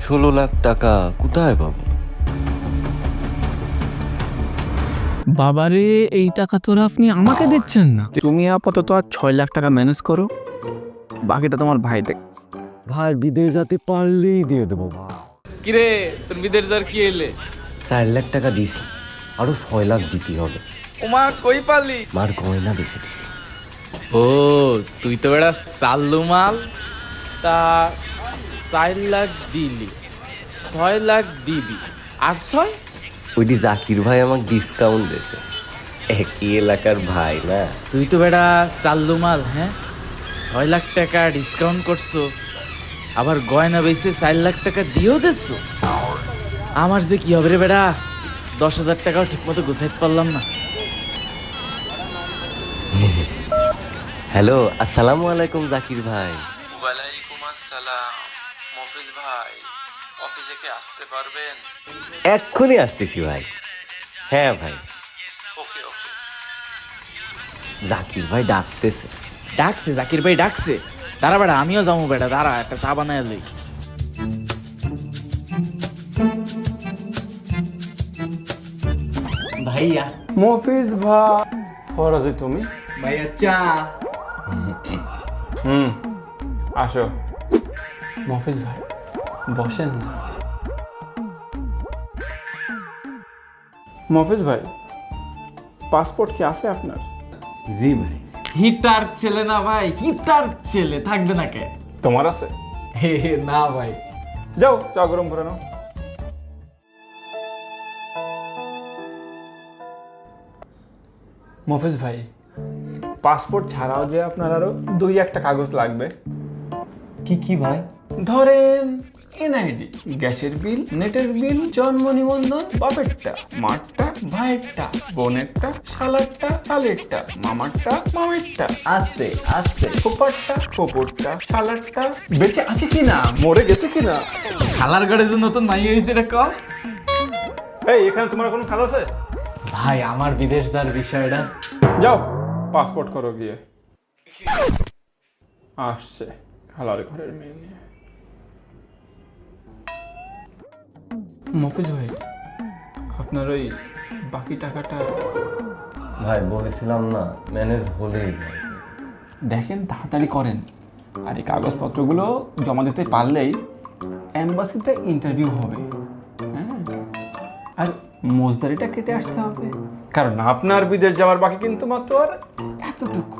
16 লাখ টাকা কোথায় পাবো? বাবারে, এই টাকা তোরা আপনি আমাকে দিচ্ছেন না? তুমি আপাতত আর 6 লাখ টাকা ম্যানেজ করো, বাকিটা তোমার ভাই দেখছে। ভাই বিদেশ যেতে পারলেই দিয়ে দেবো ভাই। কিরে তোর বিদের জ্বর কি এলে? 4 লাখ টাকা দিছি, আরো 6 লাখ দিতে হবে। ওমা কই পালি? মার গয়না বেশি দিছি। ও তুই তো বেড়া চাল্লু মাল। তা 4 লাখ দিলি, 6 লাখ দিবি, আর 6? ওইটি জাকির ভাই আমাকে ডিসকাউন্ট দিয়েছে, একই এলাকার ভাই না। তুই তো বেড়া চাল্লু মাল। হ্যাঁ, 6 লাখ টাকা ডিসকাউন্ট করছো, আবার গয়না বেচে 4 লাখ টাকা দিয়েও দিচ্ছো। আমার যে কি হবে রে বেড়া, 10,000 টাকাও ঠিক মতো গুছাইতে পারলাম না। হ্যালো, আসসালামু আলাইকুম জাকির ভাই। ওয়ালাইকুম আসসালাম। মফিজ ভাই, অফিসে কি আসতে পারবেন? এক্ষুনি আসতেছি ভাই। হ্যাঁ ভাই, ওকে ওকে। জাকির ভাই ডাকতেছে। ডাকছে জাকির ভাই ডাকছে, দাঁড়া বেড়া আমিও যাবো বেড়া, দাঁড়া একটা চা বানায় লই। ভাইয়া মফিজ ভাই, ফরাজি তুমি? ভাইয়া চা। আসো মফিজ ভাই, বসেন না। মফিজ ভাই, পাসপোর্ট কি আছে আপনার? জি ভাই। হিটার ছেলে না ভাই, হিটার ছেলে থাকবে না কে? তোমার আছে? হে হে না ভাই। যাও চা গরম করে নাও। মফিজ ভাই, পাসপোর্ট ছাড়াও যে আপনার আরো 2-1টা কাগজ লাগবে। কি কি ভাই? ধরেন এনআইডি, গ্যাসের বিল, নেটের বিল, জন্ম নিবন্ধন, বাপেরটা, মারটা, ভাইয়েরটা, বোনেরটা, শালারটা, শালেরটা, মামারটা, মামেরটা, আছে আছে। ফুপারটা, ফুপুরটা, শালারটা, বেঁচে আছে কিনা, মরে গেছে কিনা। খালার ঘরে যে নতুন মাই হয়েছে এটা ক। এই, এখানে তোমার কোনো খাল আছে? ভাই আমার বিদেশ যাওয়ার বিষয়টা। যাও পাসপোর্ট করো গিয়ে। আসছে খালার ঘরের মেয়ে নিয়ে। মফিজ ভাই, আপনার ওই বাকি টাকাটা ভাই বলেছিলাম না, ম্যানেজ হলেই ভাই। দেখেন তাড়াতাড়ি করেন, আর এই কাগজপত্রগুলো জমা দিতে পারলেই এম্বাসিতে ইন্টারভিউ হবে। হ্যাঁ, আর মোজদারিটা কেটে আসতে হবে, কারণ আপনার বিদেশ যাওয়ার বাকি কিন্তু মাত্র আর এতটুকু।